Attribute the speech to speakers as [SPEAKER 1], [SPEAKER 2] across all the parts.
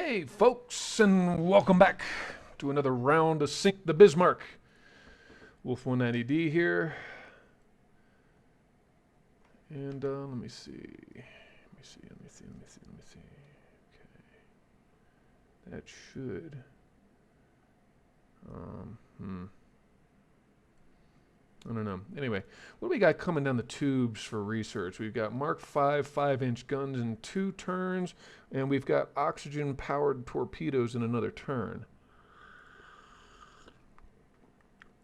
[SPEAKER 1] Hey, folks, and welcome back to another round of Sink the Bismarck. Wolf 190D here. And let me see. Okay. That should. I don't know. Anyway, what do we got coming down the tubes for research? We've got Mark V 5-inch guns in 2 turns, and we've got oxygen-powered torpedoes in another turn.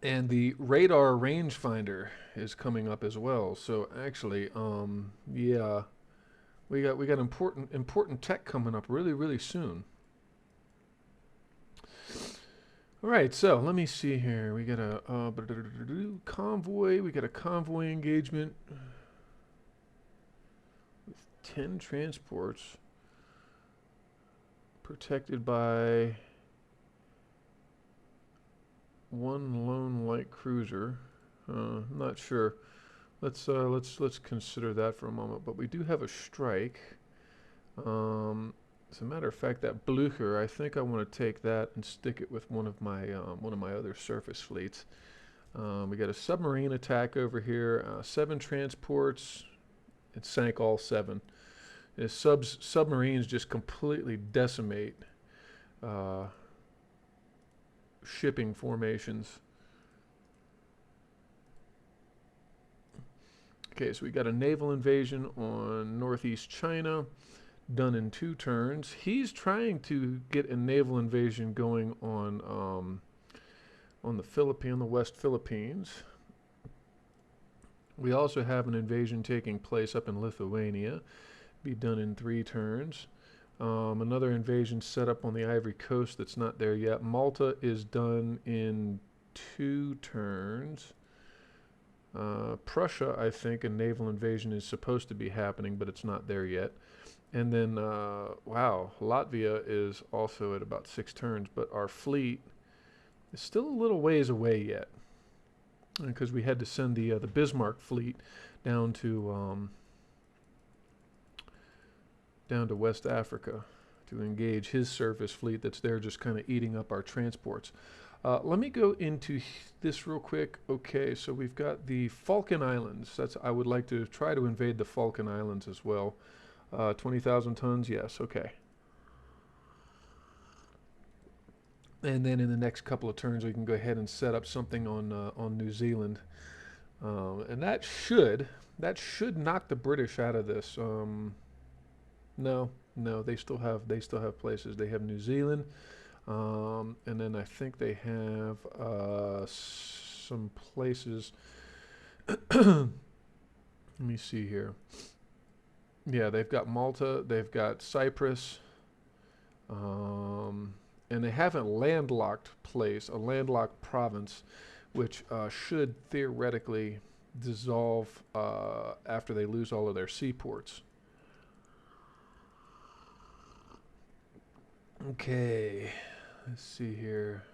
[SPEAKER 1] And the radar rangefinder is coming up as well. So actually, yeah, we got important tech coming up really soon. All right, so let me see here. We got a convoy. We got a convoy engagement with 10 transports protected by 1 lone light cruiser. I'm not sure. Let's consider that for a moment. But we do have a strike. As a matter of fact, that Blücher, I think I want to take that and stick it with one of my other surface fleets. We got a submarine attack over here. 7 transports. It sank all 7. Submarines just completely decimate shipping formations. Okay, so we got a naval invasion on northeast China, done in 2 turns. He's trying to get a naval invasion going on the West Philippines. We also have an invasion taking place up in Lithuania, be done in 3 turns. Another invasion set up on the Ivory Coast that's not there yet. Malta is done in 2 turns. Prussia, I think, a naval invasion is supposed to be happening, but it's not there yet. And then, wow, Latvia is also at about 6 turns, but our fleet is still a little ways away yet, because we had to send the Bismarck fleet down to West Africa to engage his surface fleet that's there, just kind of eating up our transports. Let me go into this real quick. Okay, so we've got the Falkland Islands. I would like to try to invade the Falkland Islands as well. 20,000 tons, yes, okay. And then in the next couple of turns, we can go ahead and set up something on New Zealand, and that should knock the British out of this. No, they still have places. They have New Zealand, and then I think they have some places. Let me see here. Yeah, they've got Malta, they've got Cyprus, and they have a landlocked province, which should theoretically dissolve after they lose all of their seaports. Okay, let's see here.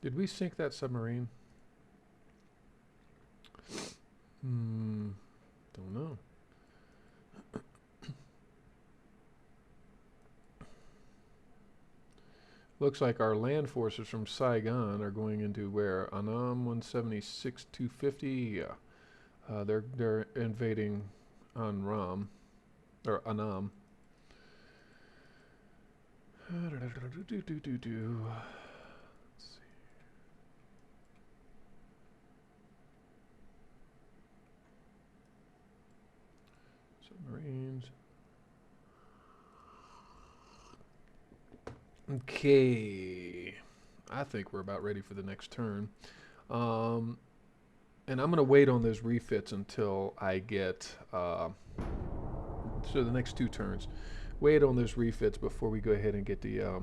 [SPEAKER 1] Did we sink that submarine? Don't know. Looks like our land forces from Saigon are going into where? Annam 176 250. Yeah, they're invading Annam or Annam. Submarines. Okay, I think we're about ready for the next turn. And I'm going to wait on those refits until I get, so the next 2 turns. Wait on those refits before we go ahead and get the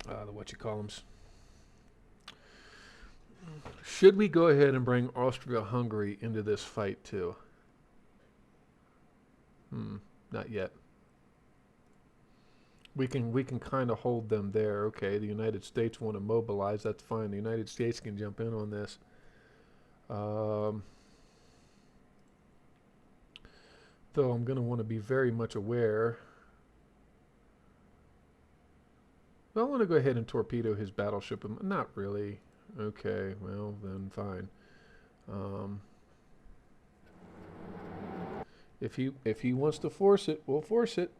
[SPEAKER 1] whatchamacallits. Should we go ahead and bring Austria-Hungary into this fight too? Not yet. we can kind of hold them there. Okay, the United States want to mobilize. That's fine. The United States can jump in on this. Um, though I'm going to want to be very much aware. Well, I want to go ahead and torpedo his battleship. Not really. Okay, well then fine. Um, if he wants to force it, we'll force it.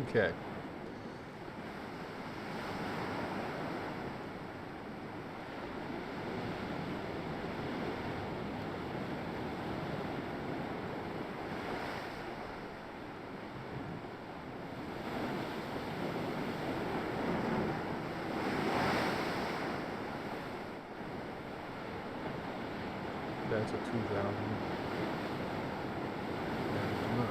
[SPEAKER 1] Okay. That's a 2,000. That is not.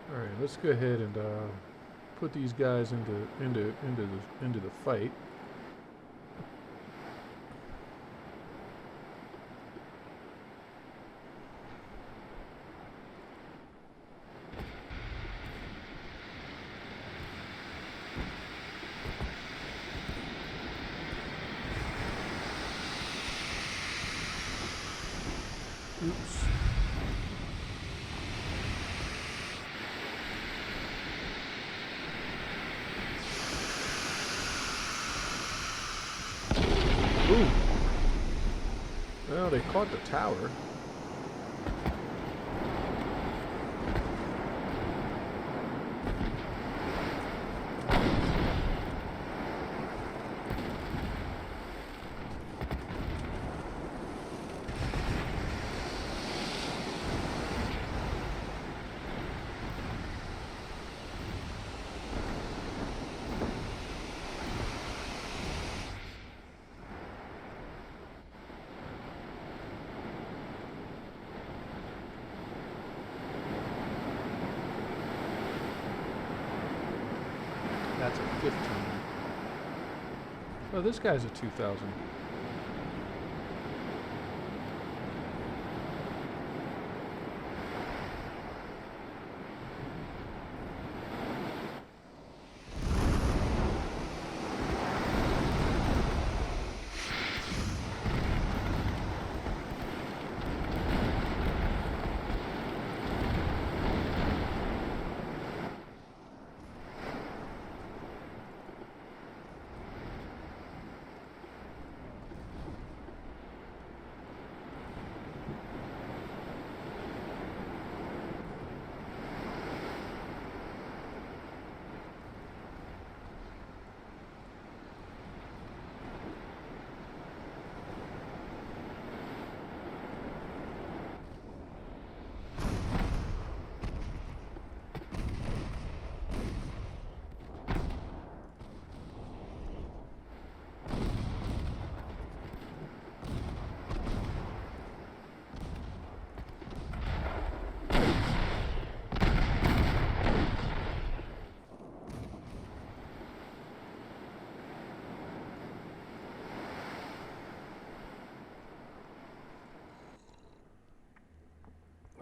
[SPEAKER 1] All right, let's go ahead and put these guys into the fight. Oops. Ooh. Well, they caught the tower. That's a 15. Oh, this guy's a 2,000.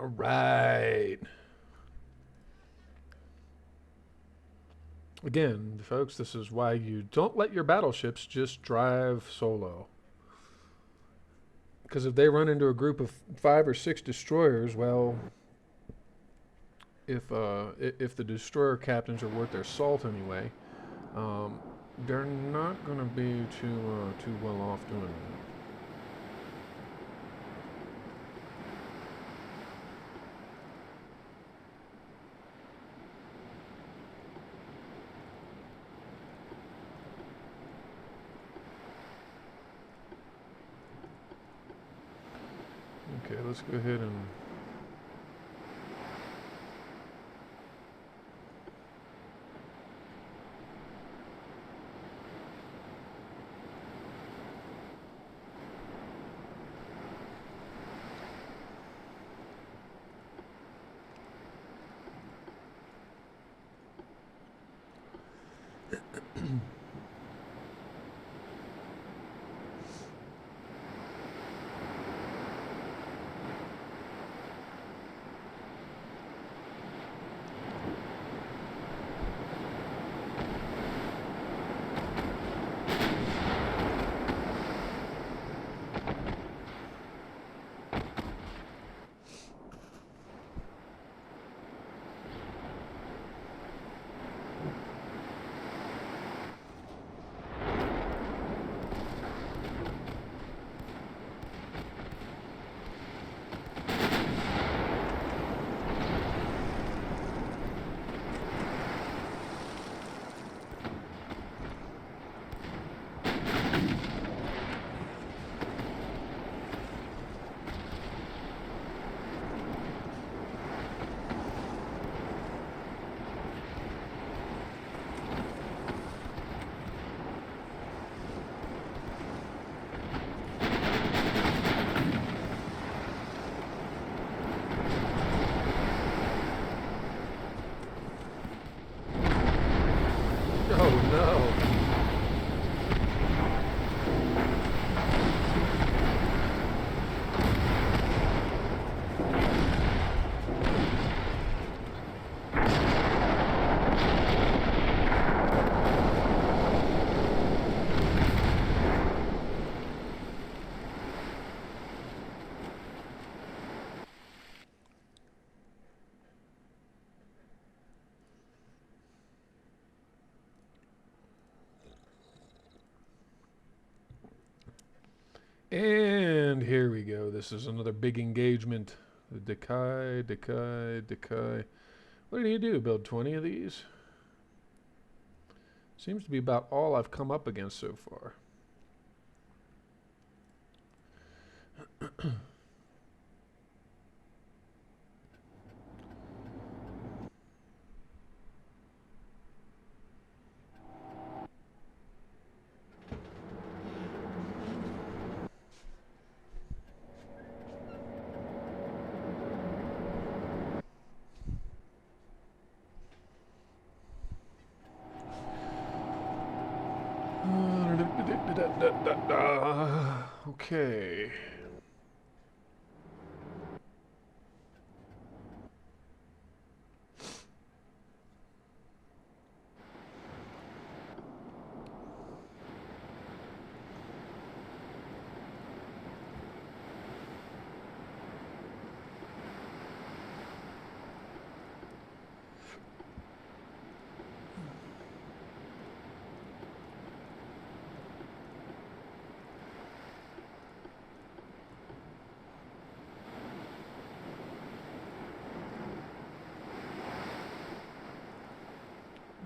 [SPEAKER 1] All right. Again, folks, this is why you don't let your battleships just drive solo. Because if they run into a group of 5 or 6 destroyers, well, if the destroyer captains are worth their salt anyway, um, they're not going to be too well off doing that. Okay, let's go ahead and. Oh no! And here we go. This is another big engagement. Decay, decay, decay. What did he do? Build 20 of these? Seems to be about all I've come up against so far. Okay.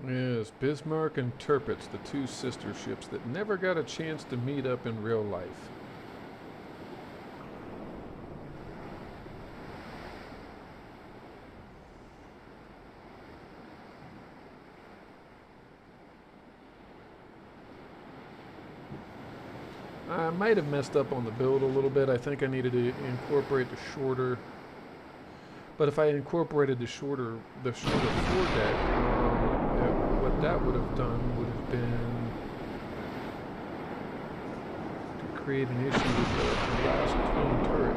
[SPEAKER 1] Yes, Bismarck and Tirpitz, the 2 sister ships that never got a chance to meet up in real life. I might have messed up on the build a little bit. I think I needed to incorporate the shorter. But if I incorporated the shorter foredeck, what that would have done would have been to create an issue with the last twin turret.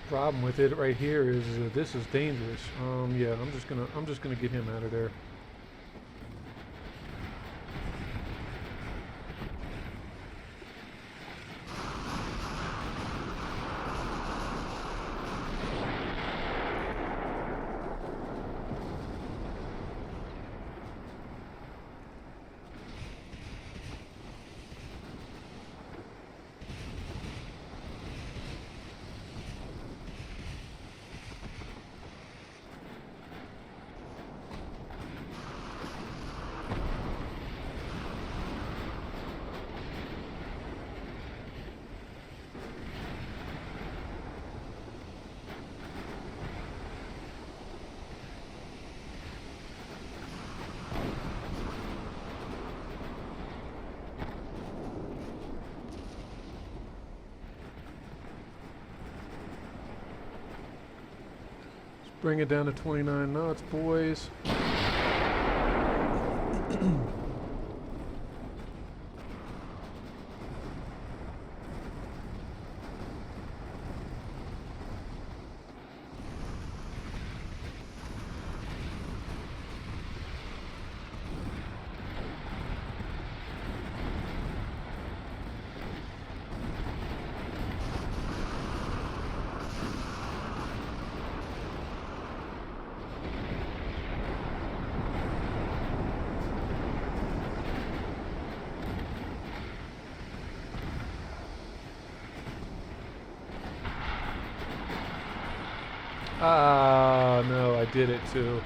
[SPEAKER 1] Problem with it right here is this is dangerous. Yeah, I'm just gonna get him out of there. Bring it down to 29 knots, boys. Ah, no, I did it too.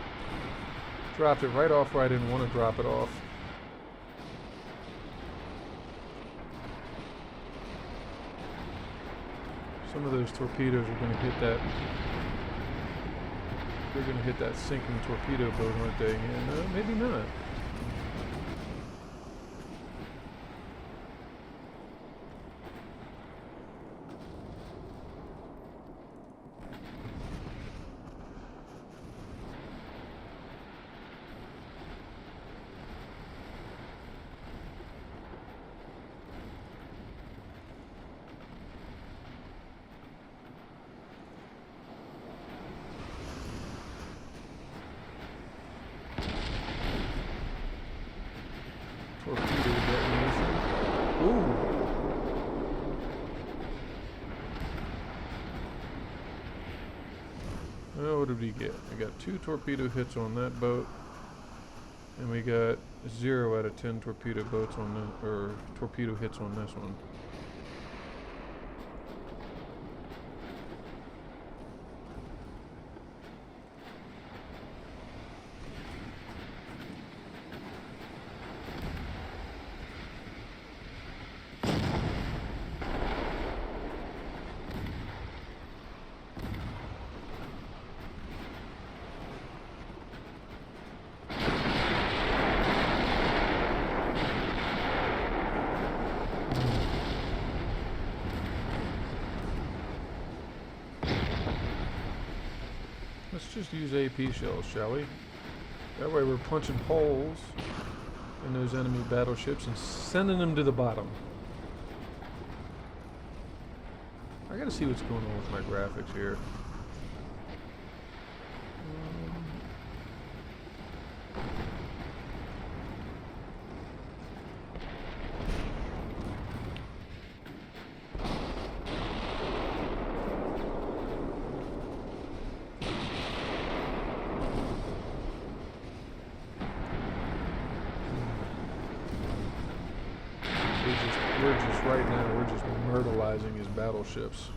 [SPEAKER 1] Dropped it right off where I didn't want to drop it off. Some of those torpedoes are going to hit that. They're going to hit that sinking torpedo boat, aren't they? Yeah, no, maybe not. Torpedo detonation. Ooh. Well, what did we get? We got 2 torpedo hits on that boat, and we got 0 out of 10 torpedo boats on the, or torpedo hits on this one. Let's just use AP shells, shall we? That way we're punching holes in those enemy battleships and sending them to the bottom. I gotta see what's going on with my graphics here. We're just right now, we're just myrtleizing his battleships.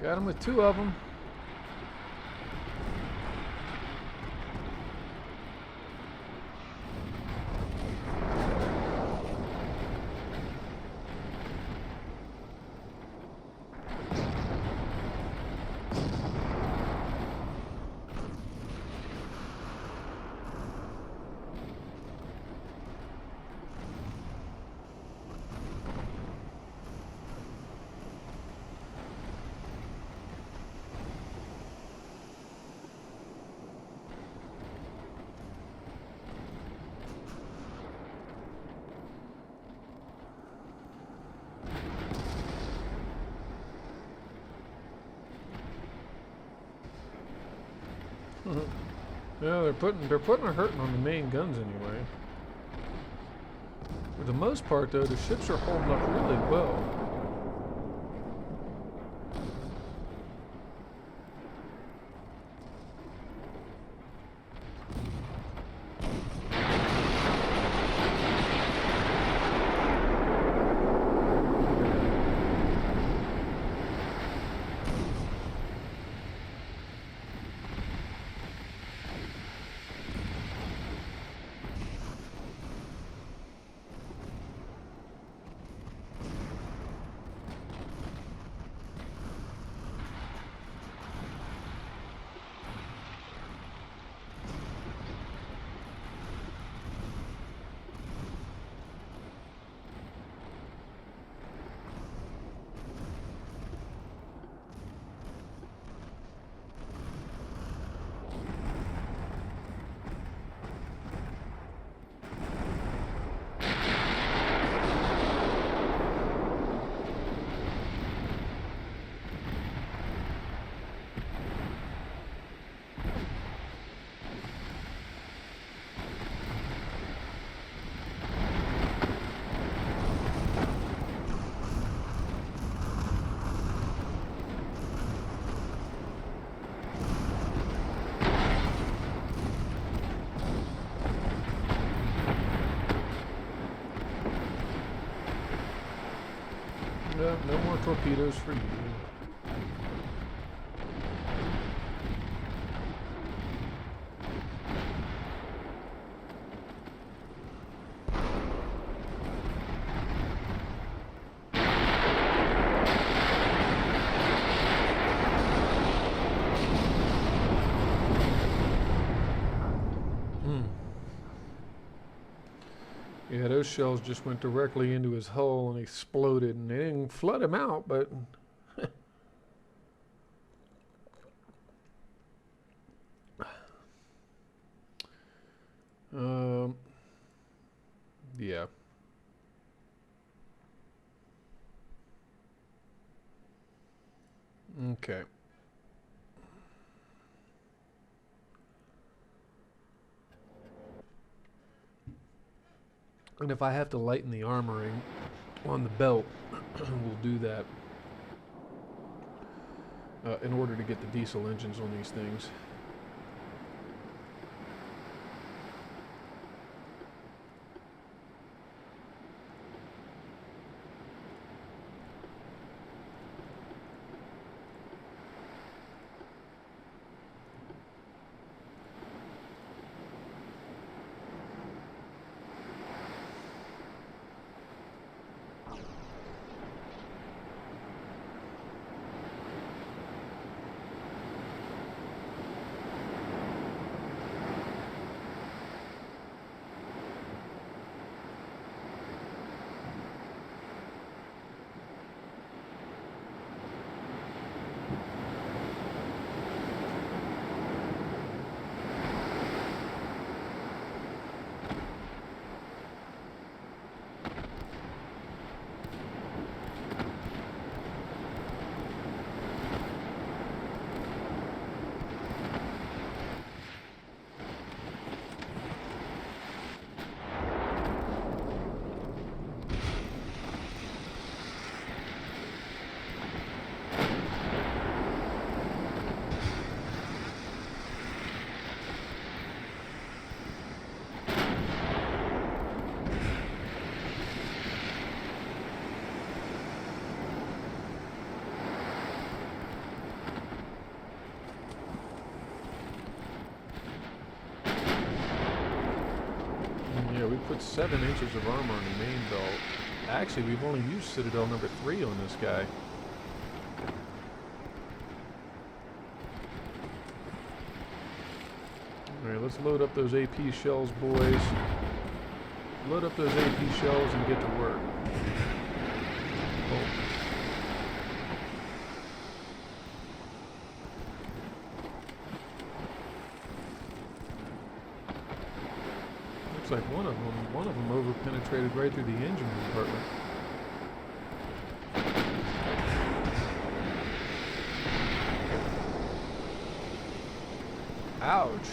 [SPEAKER 1] Got him with 2 of them. Yeah, they're putting a hurting on the main guns anyway. For the most part, though, the ships are holding up really well. No more torpedoes for you. Yeah, those shells just went directly into his hull and exploded, and they didn't flood him out, but yeah. Okay. And if I have to lighten the armoring on the belt, we'll do that in order to get the diesel engines on these things. Yeah, we put 7 inches of armor on the main belt. Actually, we've only used Citadel number 3 on this guy. Alright, let's load up those AP shells, boys. Load up those AP shells and get to work. Oh. Looks like one of them over-penetrated right through the engine compartment. Ouch.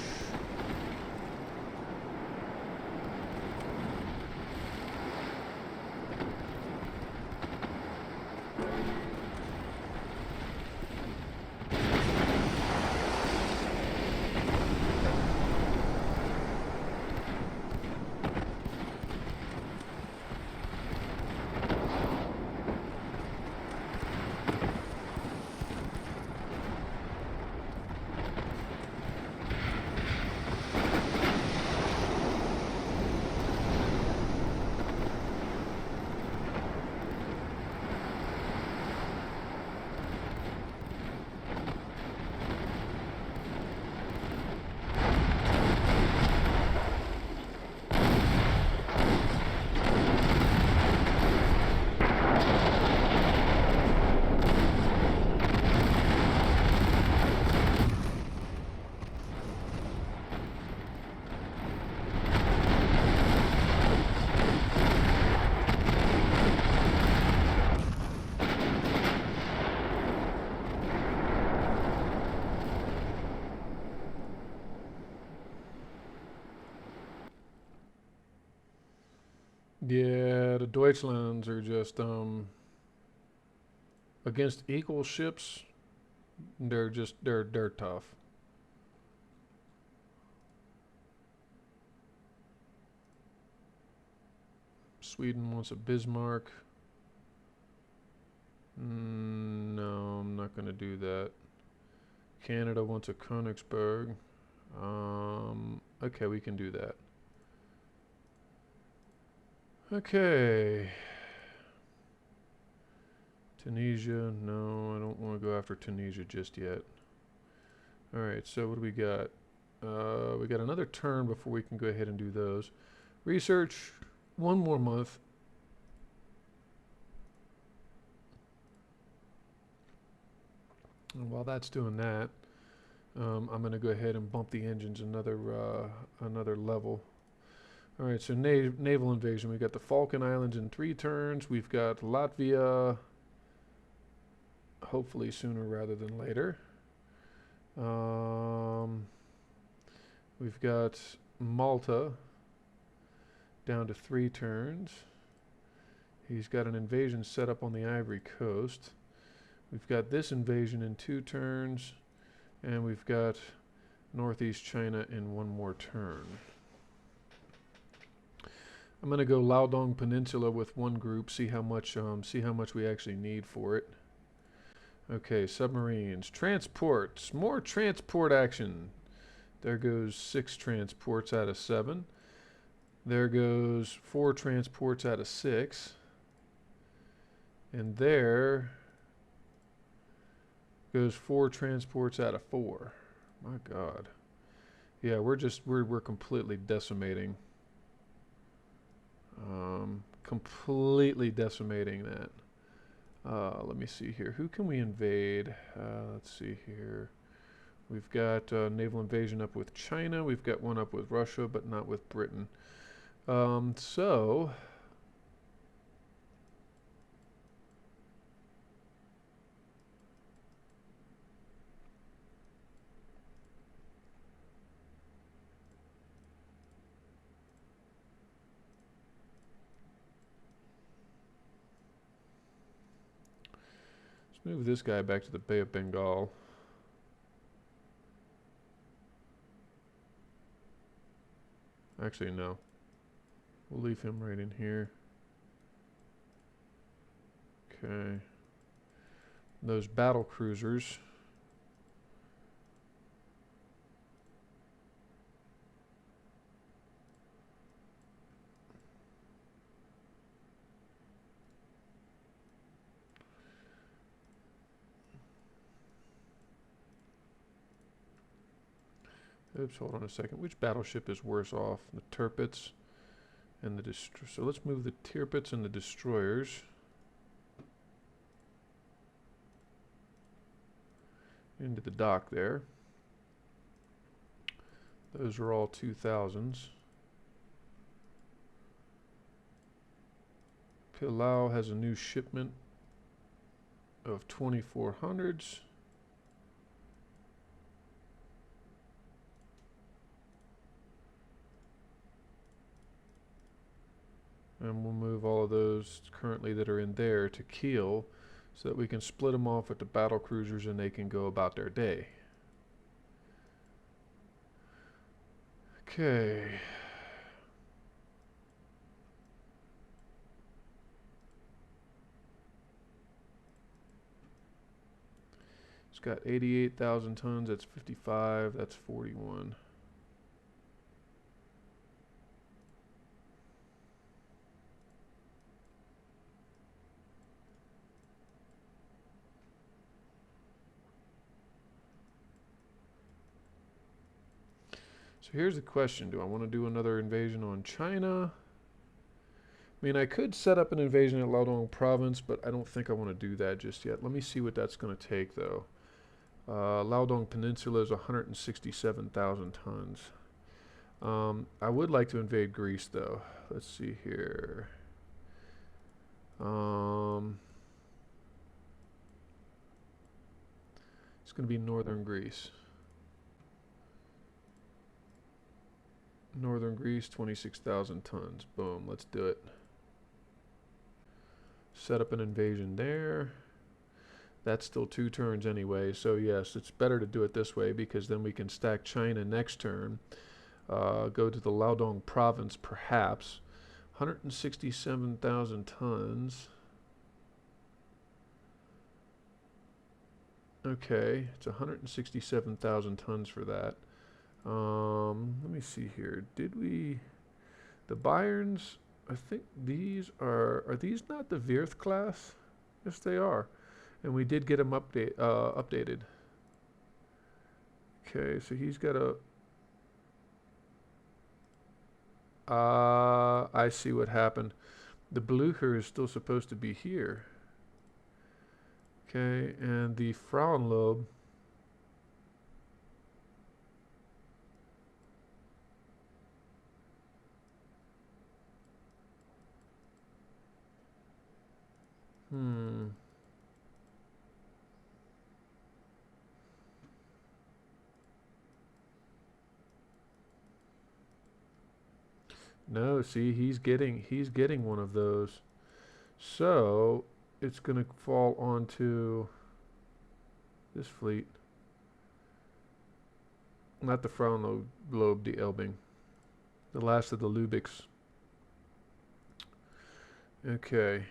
[SPEAKER 1] Yeah, the Deutschlands are just against equal ships. They're tough. Sweden wants a Bismarck. No, I'm not gonna do that. Canada wants a Königsberg. Okay, we can do that. Okay. Tunisia, no, I don't want to go after Tunisia just yet. Alright, so what do we got? We got another turn before we can go ahead and do those. Research, one more month. And while that's doing that, I'm going to go ahead and bump the engines another level. All right, so naval invasion. We got the Falkland Islands in 3 turns. We've got Latvia, hopefully sooner rather than later. We've got Malta down to 3 turns. He's got an invasion set up on the Ivory Coast. We've got this invasion in 2 turns, and we've got Northeast China in 1 more turn. I'm going to go Liaodong Peninsula with 1 group, see how much we actually need for it. Okay, submarines, transports, more transport action. There goes 6 transports out of 7. There goes 4 transports out of 6. And there goes 4 transports out of 4. My God. Yeah, we're completely decimating. Completely decimating that. Let me see here. Who can we invade? Let's see here. We've got naval invasion up with China. We've got 1 up with Russia, but not with Britain. So let's move this guy back to the Bay of Bengal. Actually, no. We'll leave him right in here. Okay. Those battle cruisers. Oops, hold on a second. Which battleship is worse off? The Tirpitz and the destroyers. So let's move the Tirpitz and the destroyers into the dock there. Those are all 2000s. Pillau has a new shipment of 2400s. And we'll move all of those currently that are in there to Kiel so that we can split them off with the battle cruisers and they can go about their day. Okay. It's got 88,000 tons. That's 55. That's 41. So here's the question. Do I want to do another invasion on China? I mean, I could set up an invasion at Liaodong province, but I don't think I want to do that just yet. Let me see what that's going to take, though. Liaodong Peninsula is 167,000 tons. I would like to invade Greece, though. Let's see here. It's going to be northern Greece. Northern Greece, 26,000 tons. Boom, let's do it. Set up an invasion there. That's still 2 turns anyway, so yes, it's better to do it this way because then we can stack China next turn. Go to the Liaodong province, perhaps. 167,000 tons. Okay, it's 167,000 tons for that. Let me see here. Did we... The Bayerns, I think these are these not the Wirth class? Yes, they are. And we did get them updated. Okay, so he's got a... I see what happened. The Blücher is still supposed to be here. Okay, and the Frauenlob... No, see, he's getting one of those. So it's gonna fall onto this fleet. Not the Frauenlob, the Elbing. The last of the Lübecks. Okay.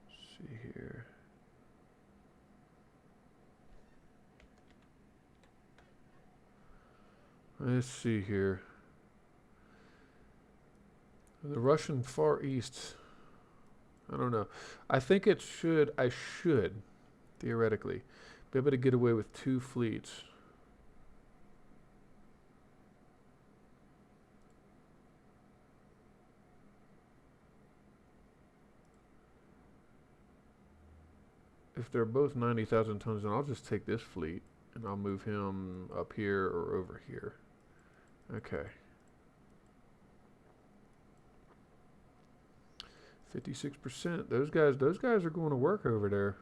[SPEAKER 1] Let's see here. Let's see here. The Russian Far East. I don't know. I think I should, theoretically, be able to get away with 2 fleets. If they're both 90,000 tons, then I'll just take this fleet and I'll move him up here or over here. Okay. 56%. Those guys are going to work over there.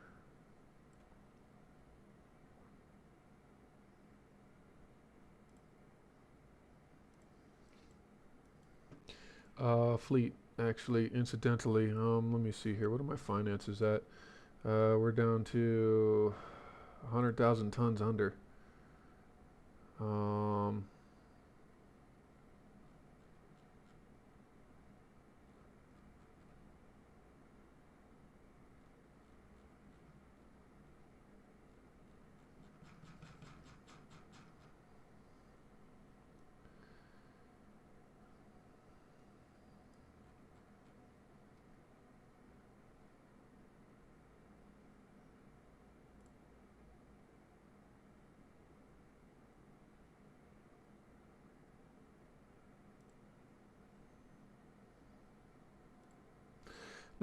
[SPEAKER 1] Fleet, actually, incidentally. Let me see here. What are my finances at? We're down to 100,000 tons under.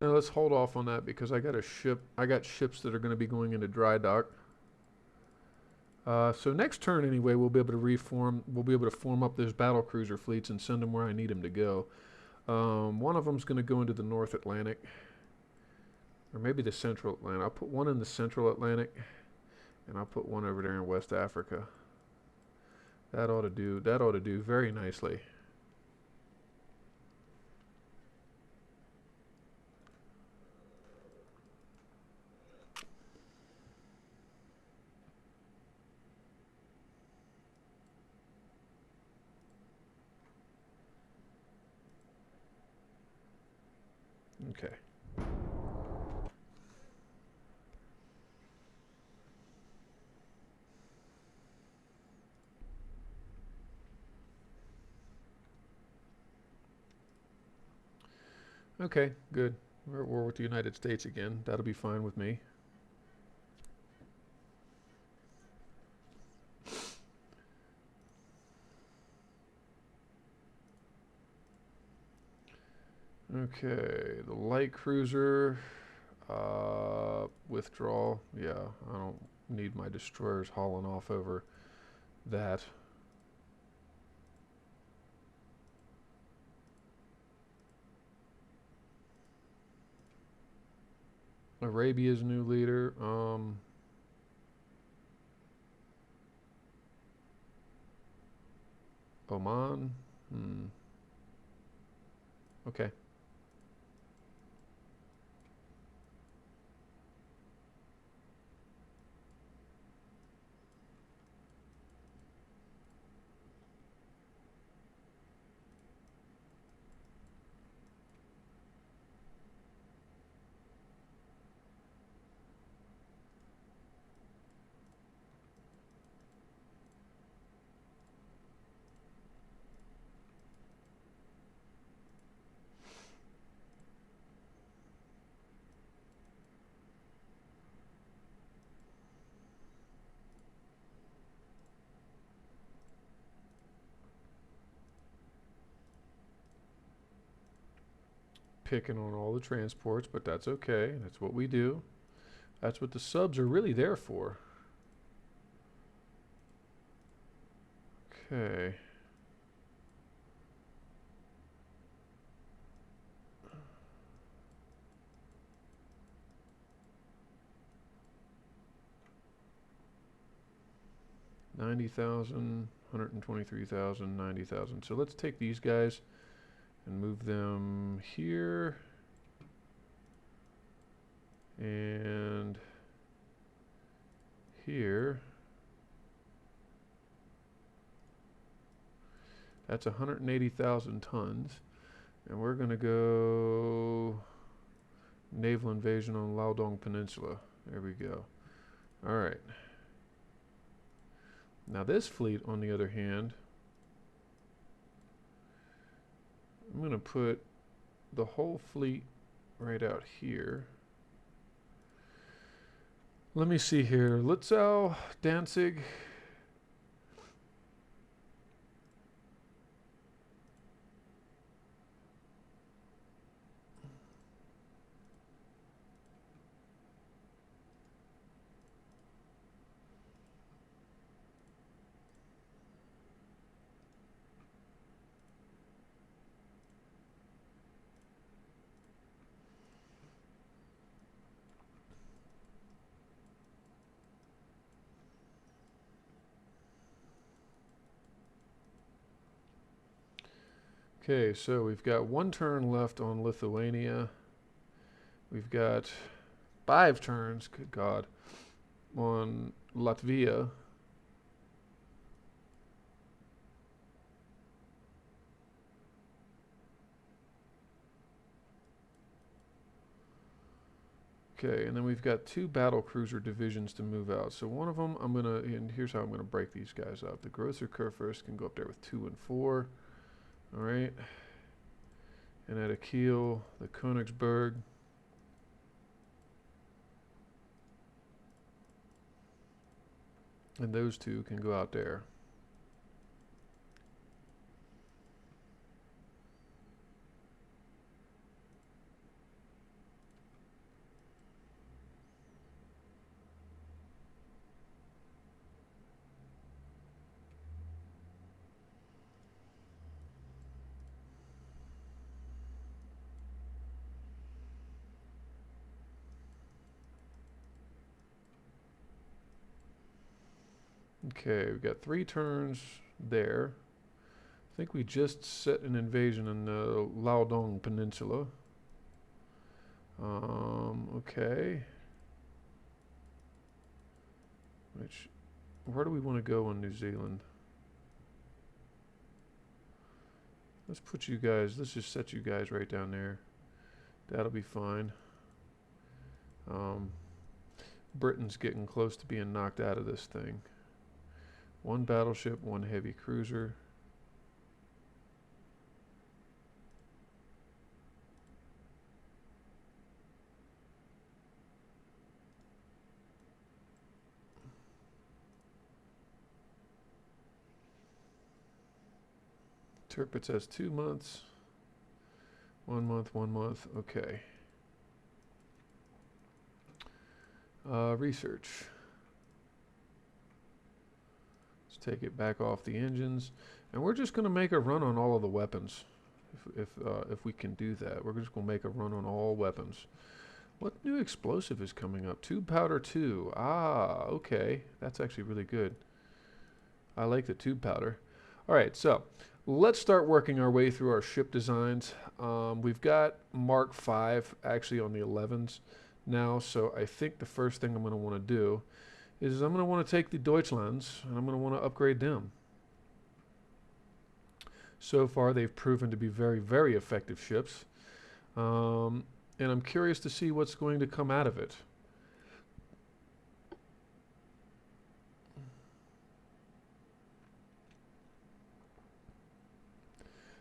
[SPEAKER 1] Now let's hold off on that because I got ships that are going to be going into dry dock. So next turn anyway, we'll be able to we'll be able to form up those battle cruiser fleets and send them where I need them to go. One of them's going to go into the North Atlantic, or maybe the Central Atlantic. I'll put one in the Central Atlantic, and I'll put one over there in West Africa. That ought to do. That ought to do very nicely. Okay. Okay, good. We're at war with the United States again. That'll be fine with me. Okay, the light cruiser, withdrawal. Yeah, I don't need my destroyers hauling off over that. Arabia's new leader. Oman. Okay. Picking on all the transports, but that's okay. That's what we do. That's what the subs are really there for. Okay. $90,000, $123,000, $90,000. So let's take these guys and move them here. And here. That's 180,000 tons. And we're going to go naval invasion on Laodong Peninsula. There we go. All right. Now this fleet, on the other hand, I'm going to put the whole fleet right out here. Let me see here. Lutzow, Danzig. Okay, so we've got one turn left on Lithuania. We've got 5 turns, good God, on Latvia. Okay, and then we've got 2 battle cruiser divisions to move out. So one of them, and here's how I'm gonna break these guys up. The Grosser Kurfürst can go up there with 2 and 4. All right. And at a Kiel, the Königsberg. And those 2 can go out there. Okay, we've got 3 turns there. I think we just set an invasion in the Laodong Peninsula. Okay. Where do we want to go in New Zealand? Let's just set you guys right down there. That'll be fine. Britain's getting close to being knocked out of this thing. 1 battleship, 1 heavy cruiser. Tirpitz has 2 months. 1 month, 1 month. Okay. Research. Let's take it back off the engines, and we're just going to make a run on all of the weapons. If we can do that, we're just going to make a run on all weapons. What new explosive is coming up? Tube powder 2. Ah, okay. That's actually really good. I like the tube powder. All right, so let's start working our way through our ship designs. We've got Mark V actually on the 11s now, so I think the first thing I'm going to want to do is I'm going to want to take the Deutschlands and I'm going to want to upgrade them. So far, they've proven to be very, very effective ships. And I'm curious to see what's going to come out of it.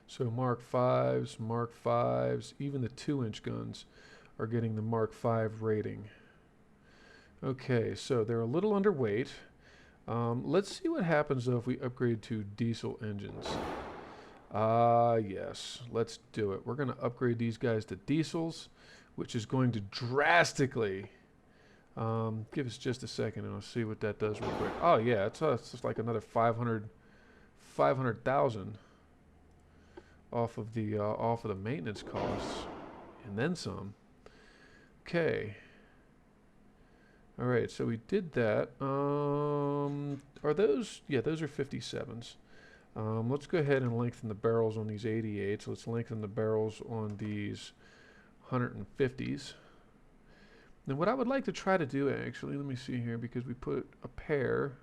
[SPEAKER 1] So Mark 5s, even the 2-inch guns are getting the Mark V rating. Okay, so they're a little underweight. Let's see what happens though if we upgrade to diesel engines. Yes, let's do it. We're going to upgrade these guys to diesels, which is going to drastically... give us just a second and I'll see what that does real quick. Oh yeah, it's just like another 500,000 off of the maintenance costs, and then some. Okay. All right, so we did that. Are those? Yeah, those are 57s. Let's go ahead and lengthen the barrels on these 88s. Let's lengthen the barrels on these 150s. Now, what I would like to try to do, actually, let me see here, because we put a pair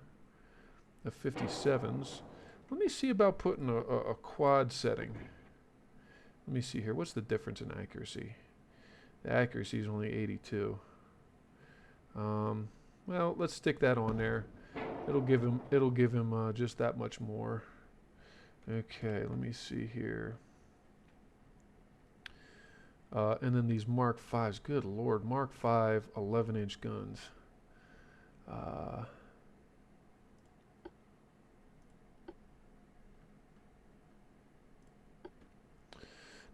[SPEAKER 1] of 57s. Let me see about putting a quad setting. Let me see here. What's the difference in accuracy? The accuracy is only 82. Well, let's stick that on there. It'll give him just that much more. Okay, let me see here. And then these Mark Vs. Good Lord, Mark V 11-inch guns.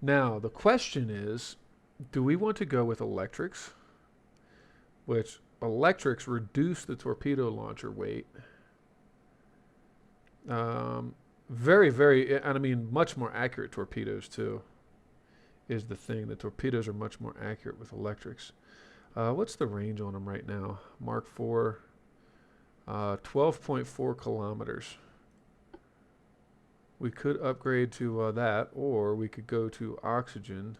[SPEAKER 1] Now, the question is, do we want to go with electrics? Which electrics reduce the torpedo launcher weight. Very, very, and I mean much more accurate torpedoes too, is the thing. The torpedoes are much more accurate with electrics. What's the range on them right now? Mark IV, 12.4 kilometers. We could upgrade to that, or we could go to oxygen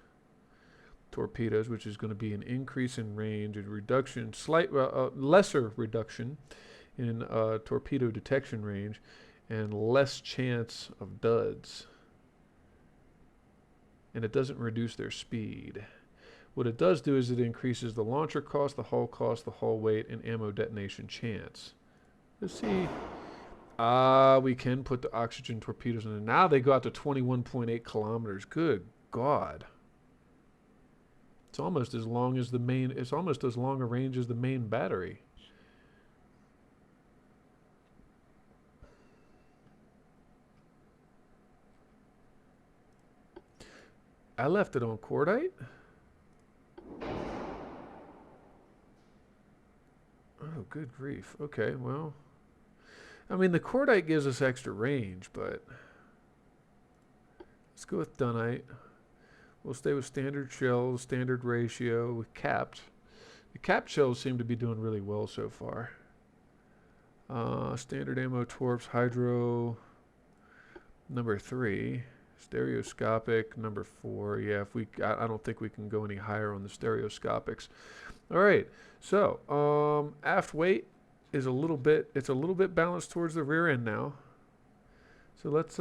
[SPEAKER 1] torpedoes, which is going to be an increase in range and reduction, lesser reduction in torpedo detection range, and less chance of duds. And it doesn't reduce their speed. What it does do is it increases the launcher cost, the hull weight, and ammo detonation chance. Let's see. We can put the oxygen torpedoes in. Now they go out to 21.8 kilometers. Good God. It's almost as long as the main, it's almost as long a range as the main battery. I left it on cordite. Oh, good grief. Okay, well, I mean, the cordite gives us extra range, but let's go with dunite. We'll stay with standard shells, standard ratio, with capped. The capped shells seem to be doing really well so far. Standard ammo, torps, hydro, number 3. Stereoscopic, number 4. Yeah, if I don't think we can go any higher on the stereoscopics. All right, so aft weight is it's a little bit balanced towards the rear end now. So let's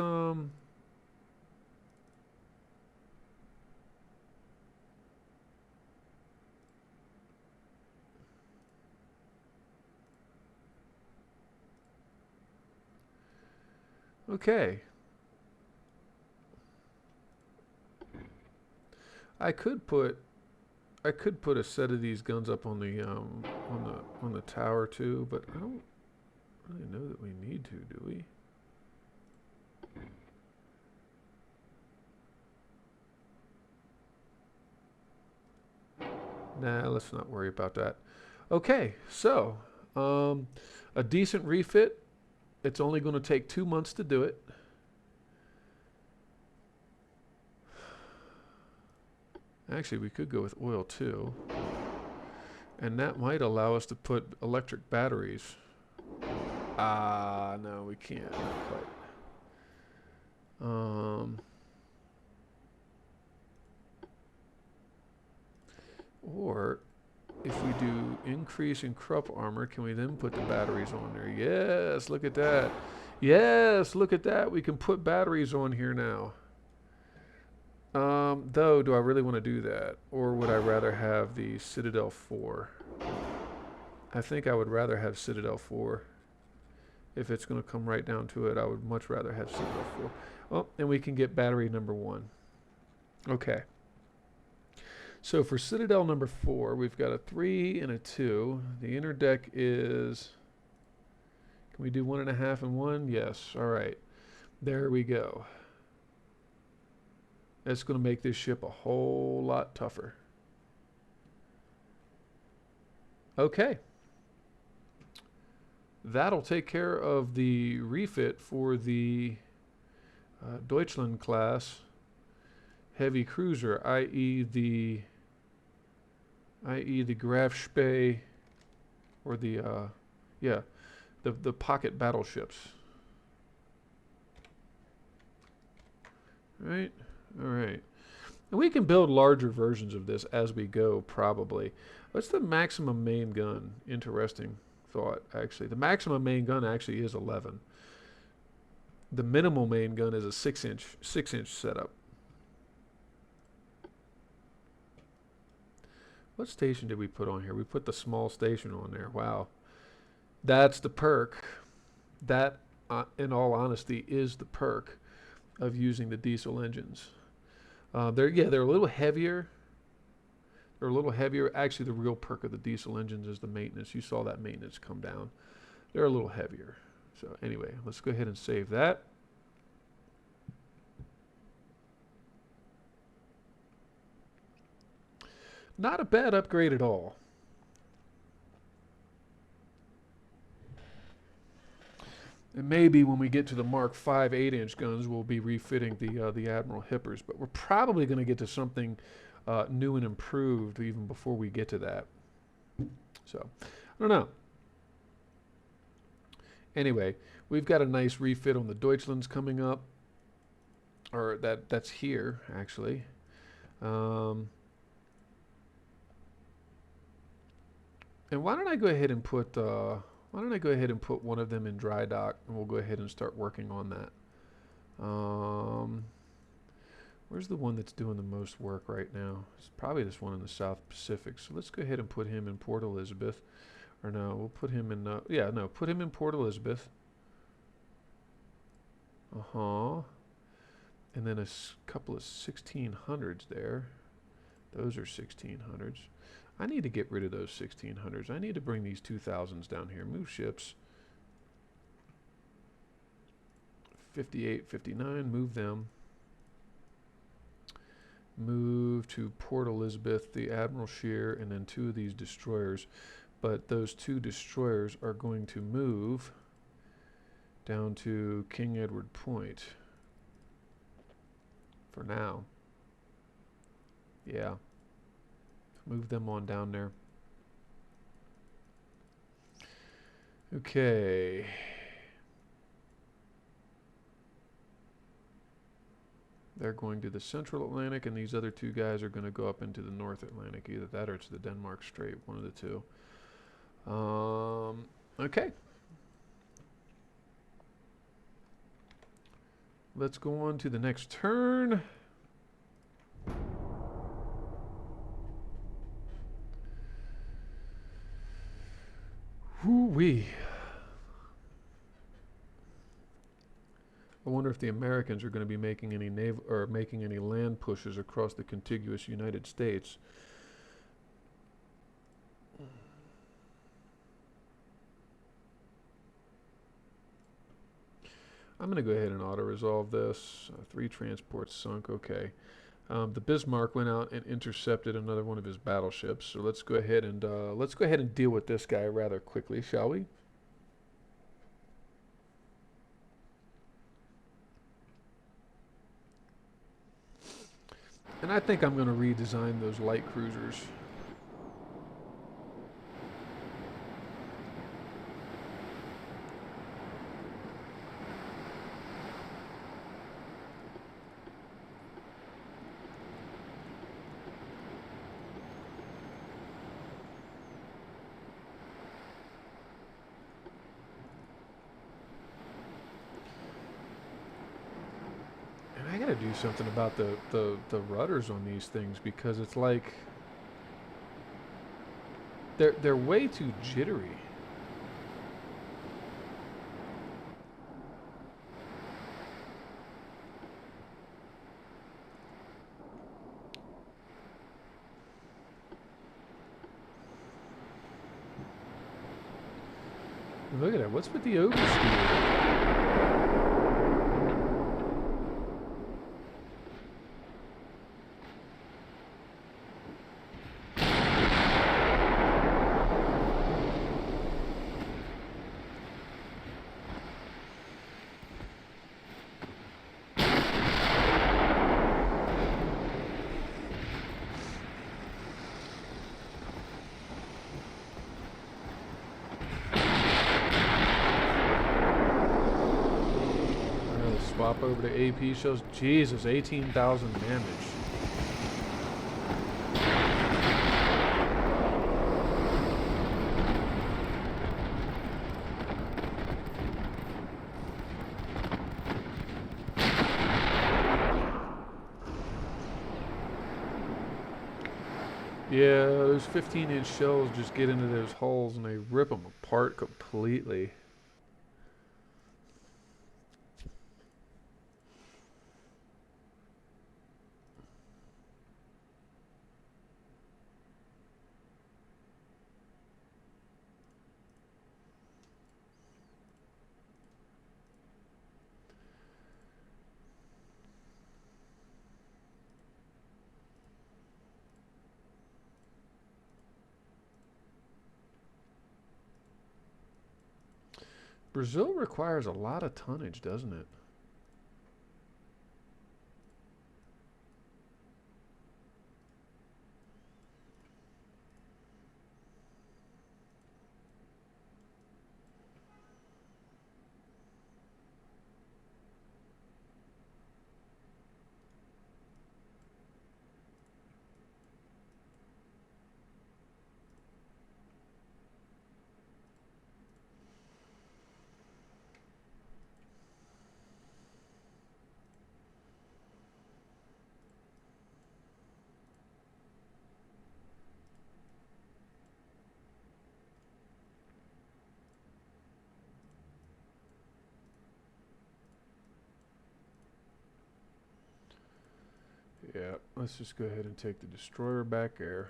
[SPEAKER 1] okay. I could put a set of these guns up on the tower too, but I don't really know that we need to, do we? Nah, let's not worry about that. Okay, so a decent refit. It's only going to take 2 months to do it. Actually, we could go with oil too. And that might allow us to put electric batteries. No, we can't. Not quite. Or if we do increase in Krupp armor, can we then put the batteries on there? Yes, look at that. Yes, look at that. We can put batteries on here now. Though, do I really want to do that? Or would I rather have the Citadel 4? I think I would rather have Citadel 4. If it's going to come right down to it, I would much rather have Citadel 4. Oh, and we can get battery number 1. Okay. So for Citadel number 4, we've got a 3 and a 2. The inner deck is... Can we do 1.5 and 1? Yes. All right. There we go. That's going to make this ship a whole lot tougher. Okay. That'll take care of the refit for the Deutschland class heavy cruiser, i.e. the Graf Spee, or the the pocket battleships. Right? All right. And we can build larger versions of this as we go, probably. What's the maximum main gun? Interesting thought, actually. The maximum main gun actually is 11. The minimal main gun is a 6-inch setup. What station did we put on here? We put the small station on there. Wow. That's the perk. That, in all honesty, is the perk of using the diesel engines. They're a little heavier. They're a little heavier. Actually, the real perk of the diesel engines is the maintenance. You saw that maintenance come down. They're a little heavier. So anyway, let's go ahead and save that. Not a bad upgrade at all. And maybe when we get to the Mark V 8-inch guns, we'll be refitting the Admiral Hippers. But we're probably going to get to something new and improved even before we get to that. So, I don't know. Anyway, we've got a nice refit on the Deutschlands coming up. Or that's here, actually. And why don't I go ahead and put one of them in dry dock, and we'll go ahead and start working on that. Where's the one that's doing the most work right now? It's probably this one in the South Pacific. So let's go ahead and put him in Port Elizabeth. Or no, we'll put him in, put him in Port Elizabeth. And then a couple of 1600s there. Those are 1600s. I need to get rid of those 1600s. I need to bring these 2000s down here. Move ships. 58, 59, move them. Move to Port Elizabeth, the Admiral Scheer, and then 2 of these destroyers. But those 2 destroyers are going to move down to King Edward Point. For now. Yeah. Move them on down there. Okay. They're going to the Central Atlantic, and these other two guys are going to go up into the North Atlantic. Either that or it's the Denmark Strait, one of the two. Okay. Let's go on to the next turn. Whoo-wee. I wonder if the Americans are going to be making any naval or making any land pushes across the contiguous United States. I'm going to go ahead and auto-resolve this. 3 transports sunk. Okay. The Bismarck went out and intercepted another one of his battleships. So let's go ahead and deal with this guy rather quickly, shall we? And I think I'm going to redesign those light cruisers. I gotta do something about the rudders on these things because it's like they're way too jittery. Look at that. What's with the oversteer? Swap over to AP shows. Jesus, 18,000 damage. Yeah, those 15-inch shells just get into those holes and they rip them apart completely. Brazil requires a lot of tonnage, doesn't it? Yeah, let's just go ahead and take the destroyer back there.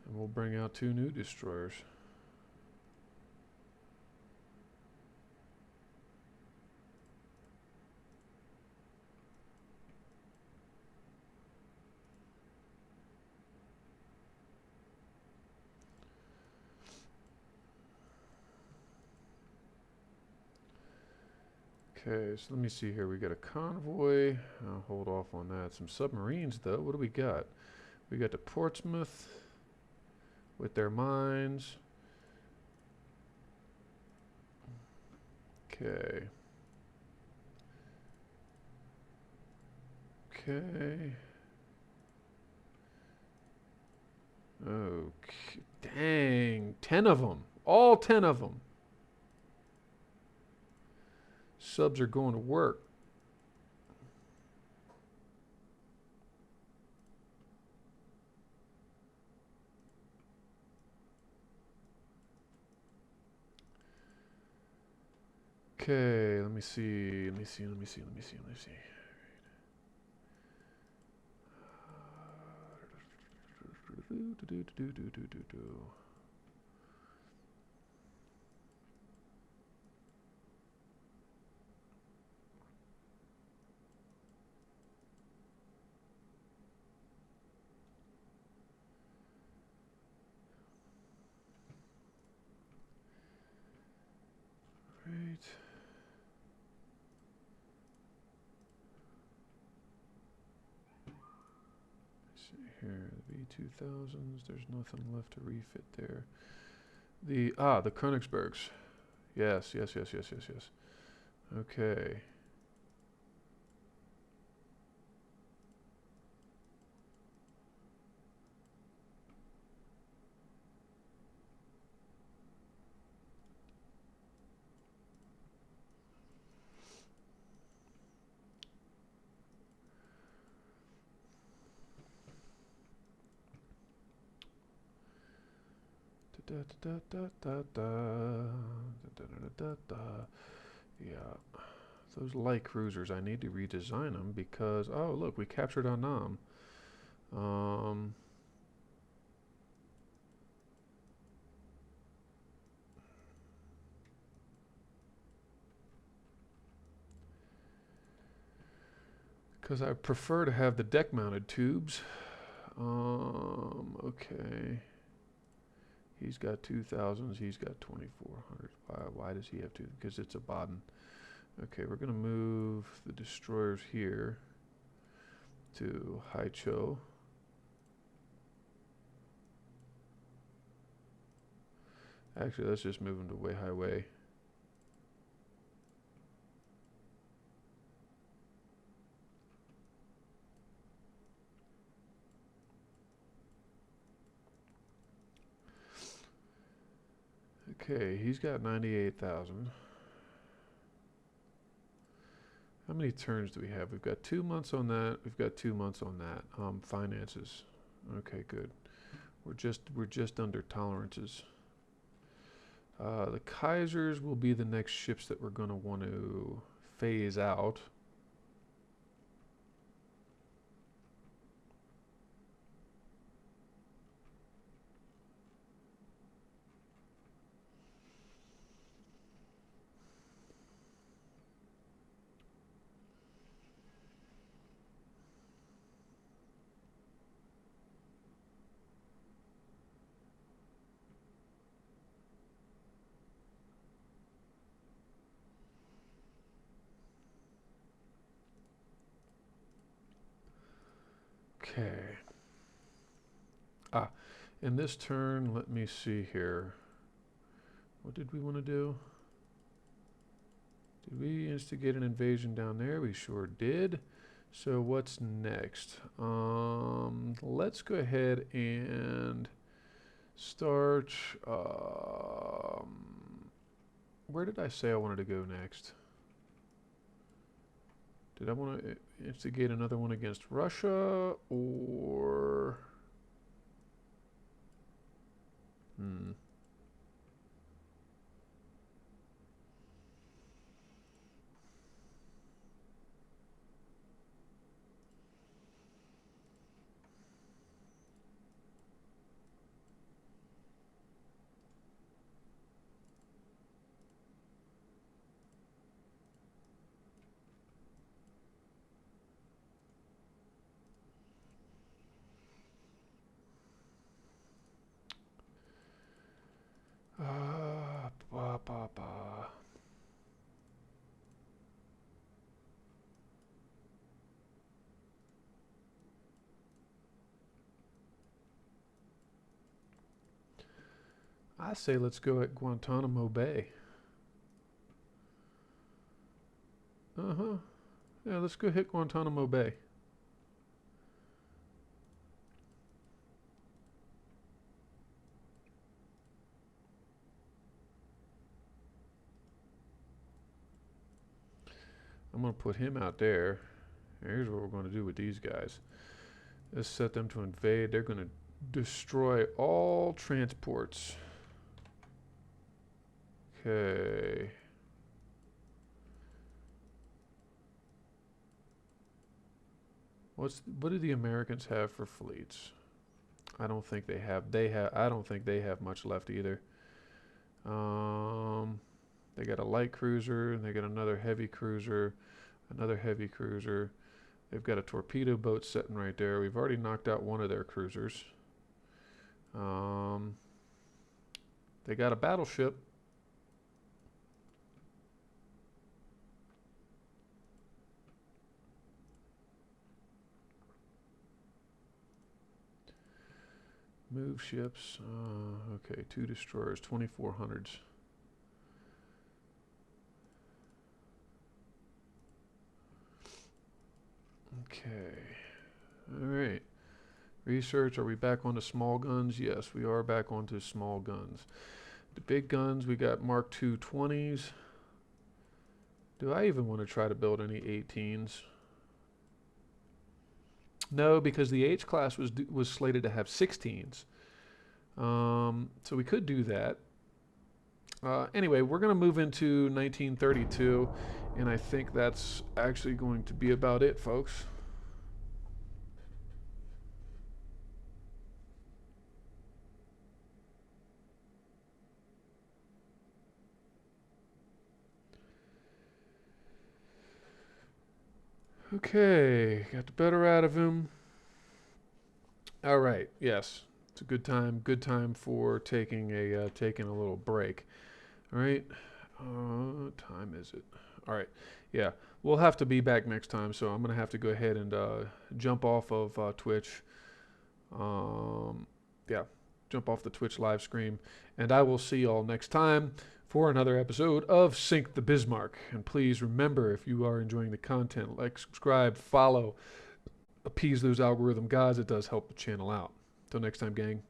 [SPEAKER 1] And we'll bring out 2 new destroyers. Okay, so let me see here. We got a convoy. I'll hold off on that. Some submarines, though. What do we got? We got the Portsmouth with their mines. Okay. Okay. Okay. Dang. 10 of them. All 10 of them. Subs are going to work. Okay, let me see. Let me see. Let me see. Let me see. Let me see. Right. Let's see here. The V2000s. There's nothing left to refit there. The Königsbergs. Yes, yes, yes, yes, yes, yes. Okay. Da, da, da, da, da, da, da, da, da. Yeah. Those light cruisers, I need to redesign them because, oh, look, we captured Annam. Um, because I prefer to have the deck-mounted tubes. Okay. He's got 2000s. He's got 2400s. Why does he have to? Because it's a Baden. Okay, we're gonna move the destroyers here to Haicho. Actually, let's just move them to Wei Highway. Okay, he's got 98,000. How many turns do we have? We've got 2 months on that. We've got 2 months on that. Finances. Okay, good. We're just under tolerances. The Kaisers will be the next ships that we're going to want to phase out. Okay. In this turn, let me see here. What did we want to do? Did we instigate an invasion down there? We sure did. So what's next? Let's go ahead and start. Where did I say I wanted to go next? Did I want to instigate another one against Russia or? Hmm. Ba, ba, ba. I say let's go at Guantanamo Bay. Uh-huh. Yeah, let's go hit Guantanamo Bay. I'm going to put him out there. Here's what we're going to do with these guys. Let's set them to invade. They're going to destroy all transports. Okay. What do the Americans have for fleets? I don't think they have. I don't think they have much left either. Um, they got a light cruiser, and they got another heavy cruiser, another heavy cruiser. They've got a torpedo boat sitting right there. We've already knocked out one of their cruisers. Um, they got a battleship. Move ships. Okay, 2 destroyers, 2400s. Okay. All right. Research. Are we back onto small guns? Yes, we are back onto small guns. The big guns, we got Mark II 20s. Do I even want to try to build any 18s? No, because the H class was slated to have 16s. So we could do that. Anyway, we're going to move into 1932, and I think that's actually going to be about it, folks. Okay, got the better out of him. All right, yes, it's a good time. Good time for taking a little break. All right, time is it? All right, yeah, we'll have to be back next time. So I'm gonna have to go ahead and jump off of Twitch. Yeah, jump off the Twitch live stream, and I will see y'all next time for another episode of Sink the Bismarck. And please remember, if you are enjoying the content, like, subscribe, follow, appease those algorithm gods. It does help the channel out. Till next time, gang.